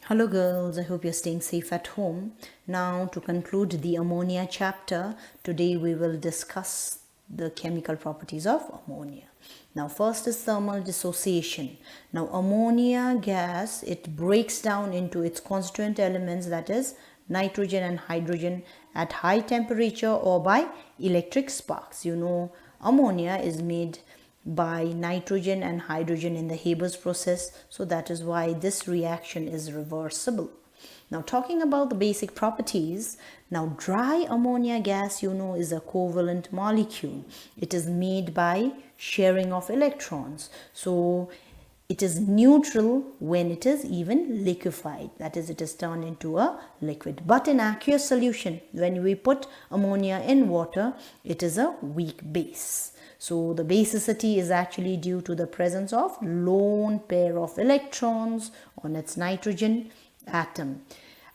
Hello girls, I hope you're staying safe at home. Now to conclude the ammonia chapter, today we will discuss the chemical properties of ammonia. Now first is thermal dissociation. Now ammonia gas, it breaks down into its constituent elements, that is nitrogen and hydrogen, at high temperature or by electric sparks. You know, ammonia is made by nitrogen and hydrogen in the Haber's process, so that is why this reaction is reversible. Now talking about the basic properties, now dry ammonia gas, you know, is a covalent molecule. It is made by sharing of electrons, so it is neutral when it is even liquefied, that is, it is turned into a liquid. But in aqueous solution, when we put ammonia in water, it is a weak base. So the basicity is actually due to the presence of lone pair of electrons on its nitrogen atom.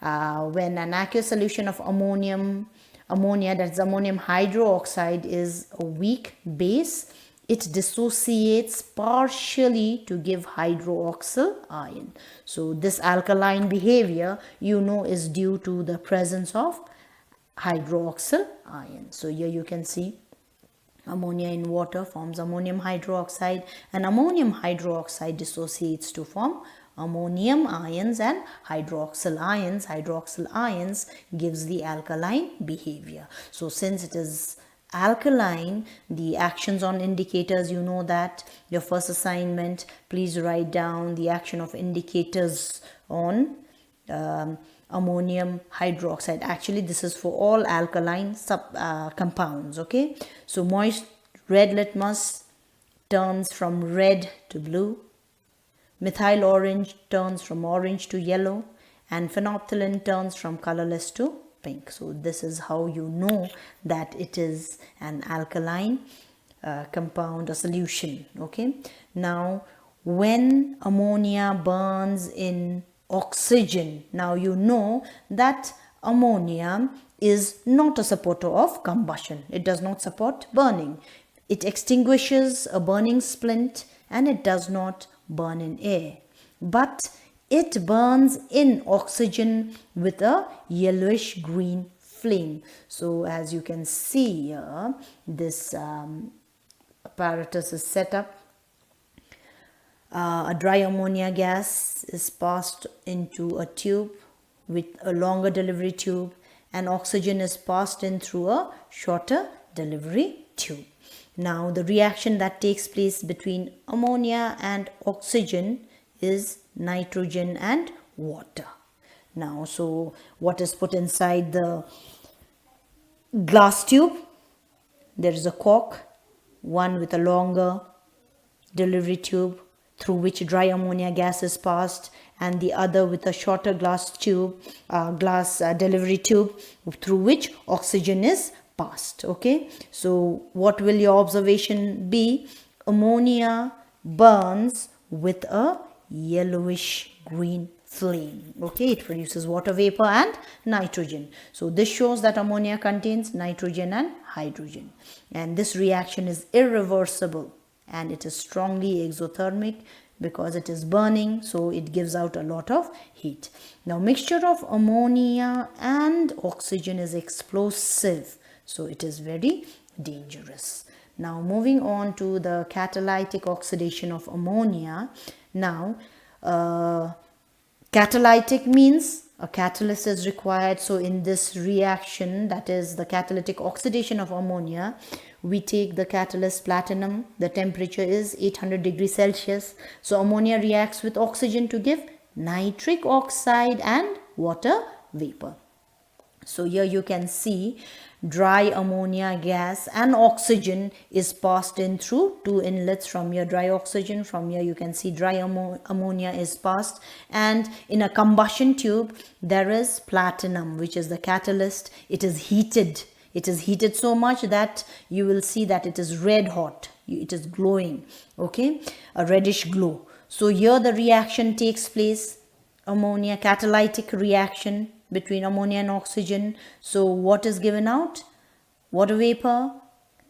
When an aqueous solution of ammonia, that's ammonium hydroxide, is a weak base, it dissociates partially to give hydroxyl ion. So this alkaline behavior, you know, is due to the presence of hydroxyl ion. So here you can see ammonia in water forms ammonium hydroxide, and ammonium hydroxide dissociates to form ammonium ions and hydroxyl ions. Hydroxyl ions gives the alkaline behavior. So since it is alkaline, the actions on indicators, you know that your first assignment, please write down the action of indicators on ammonium hydroxide. Actually this is for all alkaline compounds. Okay, so moist red litmus turns from red to blue, methyl orange turns from orange to yellow, and phenolphthalein turns from colorless to pink. So this is how you know that it is an alkaline compound or solution. Okay, now when ammonia burns in oxygen, now you know that ammonia is not a supporter of combustion. It does not support burning. It extinguishes a burning splint and it does not burn in air, but it burns in oxygen with a yellowish green flame. So as you can see here, this apparatus is set up. A dry ammonia gas is passed into a tube with a longer delivery tube, and oxygen is passed in through a shorter delivery tube. Now the reaction that takes place between ammonia and oxygen is nitrogen and water. Now, so what is put inside the glass tube? There is a cork, one with a longer delivery tube through which dry ammonia gas is passed, and the other with a shorter glass tube, delivery tube through which oxygen is passed. Okay, so what will your observation be? Ammonia burns with a yellowish green flame. Okay, it produces water vapor and nitrogen. So this shows that ammonia contains nitrogen and hydrogen, and this reaction is irreversible and it is strongly exothermic because it is burning, so it gives out a lot of heat. Now mixture of ammonia and oxygen is explosive, so it is very dangerous. Now moving on to the catalytic oxidation of ammonia. Now catalytic means a catalyst is required. So in this reaction, that is the catalytic oxidation of ammonia, we take the catalyst platinum. The temperature is 800 degrees Celsius. So ammonia reacts with oxygen to give nitric oxide and water vapor. So here you can see dry ammonia gas and oxygen is passed in through two inlets. From here dry oxygen, from here you can see dry ammonia is passed, and in a combustion tube there is platinum, which is the catalyst. It is heated. It is heated so much that you will see that it is red hot. It is glowing. Okay, a reddish glow. So here the reaction takes place, ammonia catalytic reaction between ammonia and oxygen. So what is given out? Water vapor,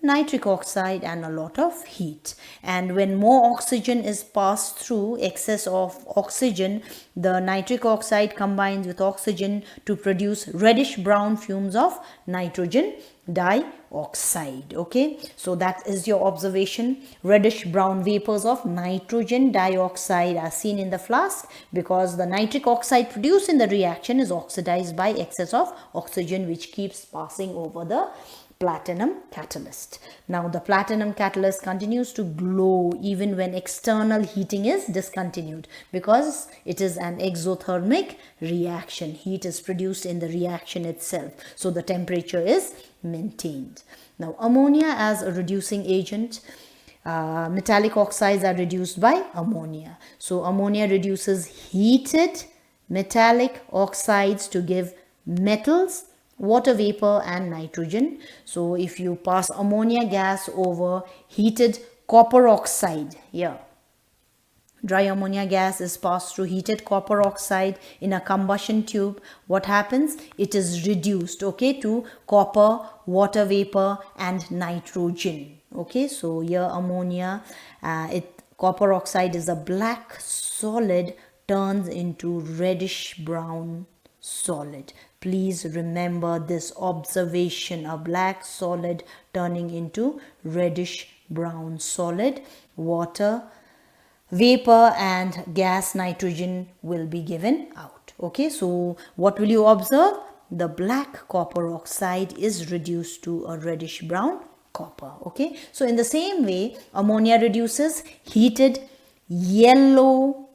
nitric oxide and a lot of heat. And when more oxygen is passed through, excess of oxygen, the nitric oxide combines with oxygen to produce reddish brown fumes of nitrogen dioxide. Okay, so that is your observation. Reddish brown vapors of nitrogen dioxide are seen in the flask because the nitric oxide produced in the reaction is oxidized by excess of oxygen, which keeps passing over the platinum catalyst. Now the platinum catalyst continues to glow even when external heating is discontinued because it is an exothermic reaction. Heat is produced in the reaction itself, so the temperature is maintained. Now ammonia as a reducing agent, metallic oxides are reduced by ammonia. So ammonia reduces heated metallic oxides to give metals, water vapor and nitrogen. So if you pass ammonia gas over heated copper oxide, dry ammonia gas is passed through heated copper oxide in a combustion tube, what happens? It is reduced, okay, to copper, water vapor and nitrogen. Okay, so here ammonia, copper oxide is a black solid, turns into reddish brown solid. Please remember this observation: a black solid turning into reddish brown solid. Water vapor and gas nitrogen will be given out. Okay, so what will you observe? The black copper oxide is reduced to a reddish brown copper. Okay, so in the same way, ammonia reduces heated yellow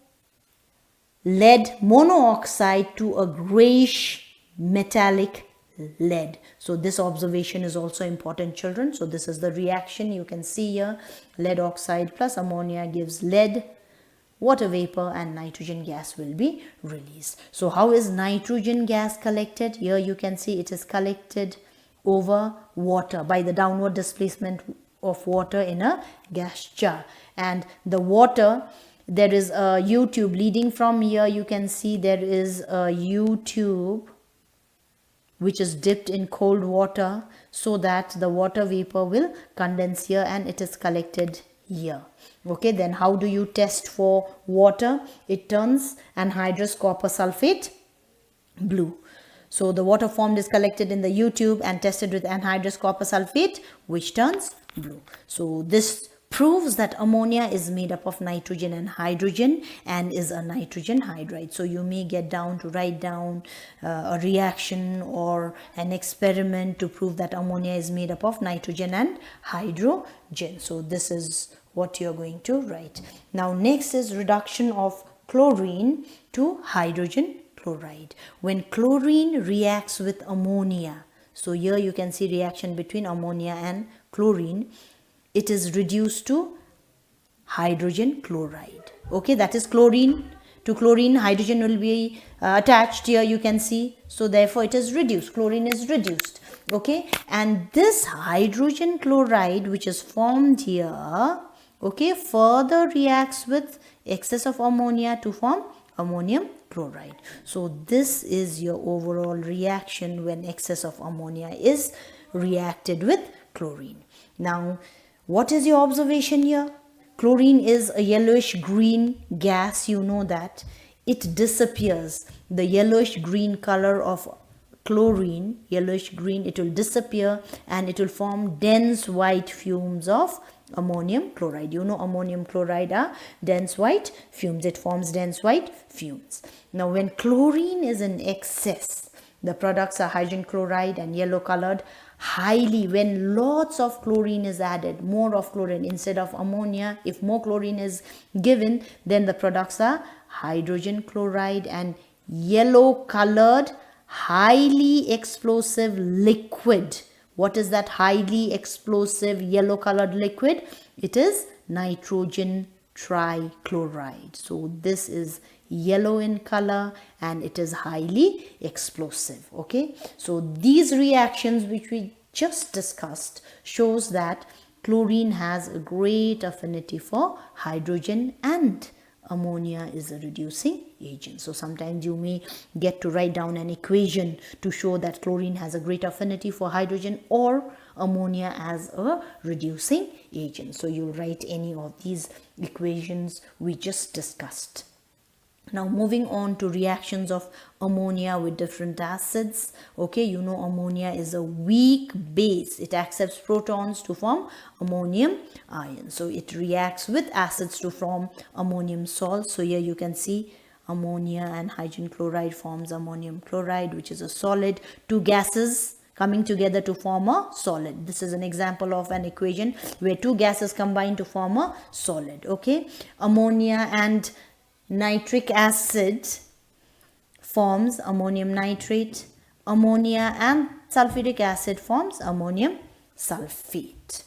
lead monoxide to a grayish metallic lead. So this observation is also important, children. So this is the reaction you can see here. Lead oxide plus ammonia gives lead, water vapor and nitrogen gas will be released. So how is nitrogen gas collected? Here you can see it is collected over water by the downward displacement of water in a gas jar. And the water, there is a U-tube leading from here. You can see there is a U-tube which is dipped in cold water so that the water vapor will condense here and it is collected here. Okay, then how do you test for water? It turns anhydrous copper sulfate blue. So the water formed is collected in the U-tube and tested with anhydrous copper sulfate, which turns blue. So this proves that ammonia is made up of nitrogen and hydrogen and is a nitrogen hydride. So you may get down to write down a reaction or an experiment to prove that ammonia is made up of nitrogen and hydrogen. So this is what you're going to write. Now next is reduction of chlorine to hydrogen chloride. When chlorine reacts with ammonia, so here you can see reaction between ammonia and chlorine, it is reduced to hydrogen chloride. Okay, that is chlorine to chlorine, hydrogen will be attached here, you can see. So therefore it is reduced, chlorine is reduced. Okay, and this hydrogen chloride which is formed here, okay, further reacts with excess of ammonia to form ammonium chloride. So this is your overall reaction when excess of ammonia is reacted with chlorine. Now what is your observation here? Chlorine is a yellowish green gas, you know that. It disappears. The yellowish green color of chlorine, yellowish green, it will disappear and it will form dense white fumes of ammonium chloride. You know ammonium chloride are dense white fumes. It forms dense white fumes. Now when chlorine is in excess, the products are hydrogen chloride and yellow colored. Highly, when lots of chlorine is added, more of chlorine instead of ammonia, if more chlorine is given, then the products are hydrogen chloride and yellow colored highly explosive liquid. What is that highly explosive yellow colored liquid? It is nitrogen trichloride. So this is yellow in color and it is highly explosive. Okay, so these reactions which we just discussed shows that chlorine has a great affinity for hydrogen and ammonia is a reducing agent. So sometimes you may get to write down an equation to show that chlorine has a great affinity for hydrogen or ammonia as a reducing agent. So you'll write any of these equations we just discussed. Now moving on to reactions of ammonia with different acids. Okay, you know ammonia is a weak base. It accepts protons to form ammonium ion. So it reacts with acids to form ammonium salts. So here you can see ammonia and hydrogen chloride forms ammonium chloride, which is a solid. Two gases coming together to form a solid. This is an example of an equation where two gases combine to form a solid. Okay, ammonia and nitric acid forms ammonium nitrate. Ammonia and sulfuric acid forms ammonium sulfate.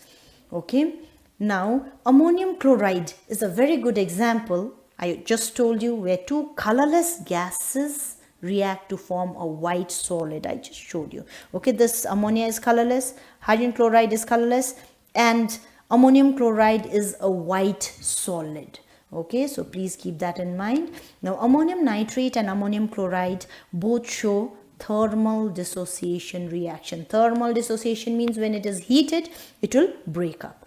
Okay, now ammonium chloride is a very good example. I just told you where two colorless gases react to form a white solid. I just showed you. Okay, this ammonia is colorless, hydrogen chloride is colorless, and ammonium chloride is a white solid. Okay, so please keep that in mind. Now ammonium nitrate and ammonium chloride both show thermal dissociation reaction. Thermal dissociation means when it is heated, it will break up.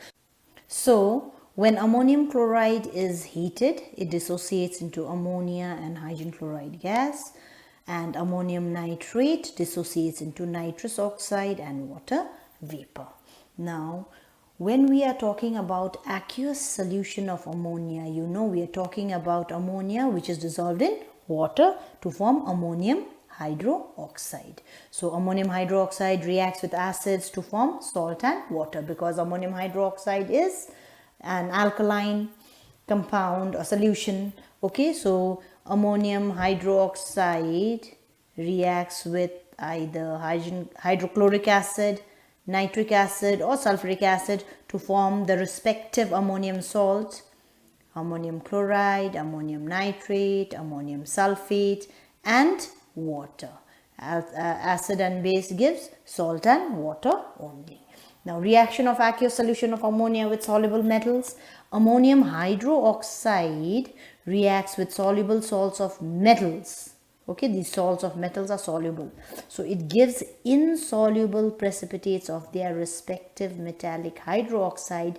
So when ammonium chloride is heated, it dissociates into ammonia and hydrogen chloride gas, and ammonium nitrate dissociates into nitrous oxide and water vapor. Now when we are talking about aqueous solution of ammonia, you know we are talking about ammonia which is dissolved in water to form ammonium hydroxide. So ammonium hydroxide reacts with acids to form salt and water, because ammonium hydroxide is an alkaline compound or solution. Okay, so ammonium hydroxide reacts with either hydrochloric acid, nitric acid or sulfuric acid to form the respective ammonium salts, ammonium chloride, ammonium nitrate, ammonium sulfate, and water. Acid and base gives salt and water only. Now reaction of aqueous solution of ammonia with soluble metals. Ammonium hydroxide reacts with soluble salts of metals. Okay, these salts of metals are soluble. So it gives insoluble precipitates of their respective metallic hydroxide.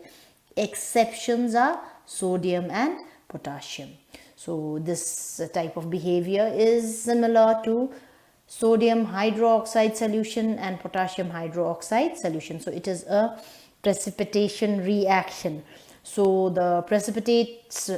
Exceptions are sodium and potassium. So this type of behavior is similar to sodium hydroxide solution and potassium hydroxide solution. So it is a precipitation reaction. So the precipitates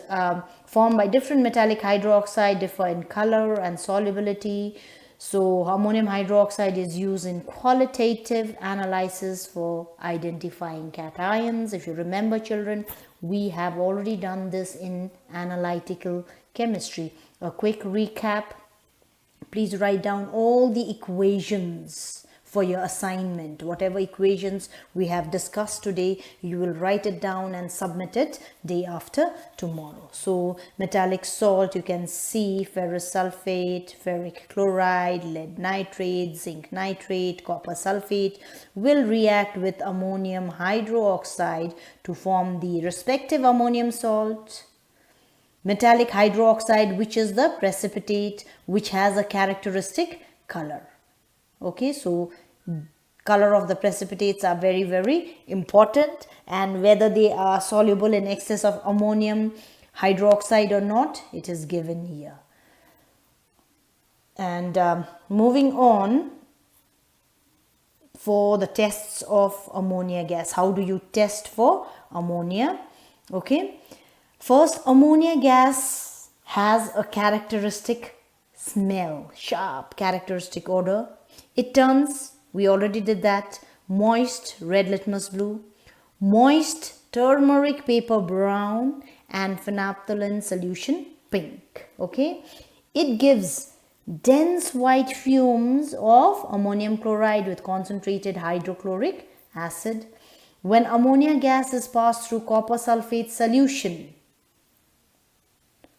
formed by different metallic hydroxide differ in color and solubility. So ammonium hydroxide is used in qualitative analysis for identifying cations. If you remember, children, we have already done this in analytical chemistry. A quick recap. Please write down all the equations for your assignment. Whatever equations we have discussed today, you will write it down and submit it day after tomorrow. So metallic salt, you can see ferrous sulfate, ferric chloride, lead nitrate, zinc nitrate, copper sulfate will react with ammonium hydroxide to form the respective ammonium salt. Metallic hydroxide, which is the precipitate which has a characteristic color. Okay, so color of the precipitates are very, very important, and whether they are soluble in excess of ammonium hydroxide or not, it is given here. And moving on, for the tests of ammonia gas, how do you test for ammonia? Okay, first, ammonia gas has a characteristic smell, sharp characteristic odor. It turns, we already did that, moist red litmus blue, moist turmeric paper brown, and phenolphthalein solution pink. Okay, it gives dense white fumes of ammonium chloride with concentrated hydrochloric acid. When ammonia gas is passed through copper sulfate solution,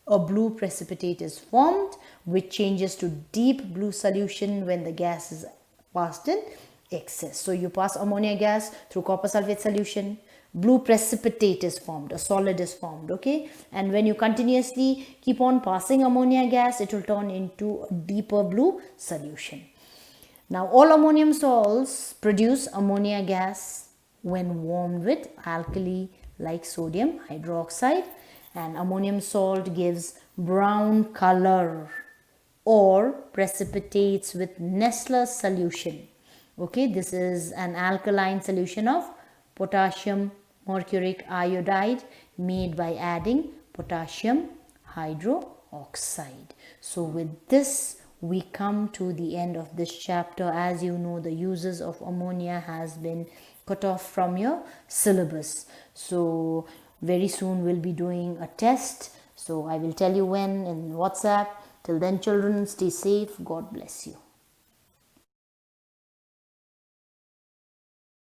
a blue precipitate is formed which changes to deep blue solution when the gas is passed in excess. So you pass ammonia gas through copper sulfate solution, blue precipitate is formed, a solid is formed. Okay, and when you continuously keep on passing ammonia gas, it will turn into a deeper blue solution. Now, all ammonium salts produce ammonia gas when warmed with alkali like sodium hydroxide, and ammonium salt gives brown color or precipitates with Nessler's solution. Okay, this is an alkaline solution of potassium mercuric iodide made by adding potassium hydroxide. So with this we come to the end of this chapter. As you know, the uses of ammonia has been cut off from your syllabus. So very soon we'll be doing a test. So I will tell you when in WhatsApp. Till then, children, stay safe. God bless you.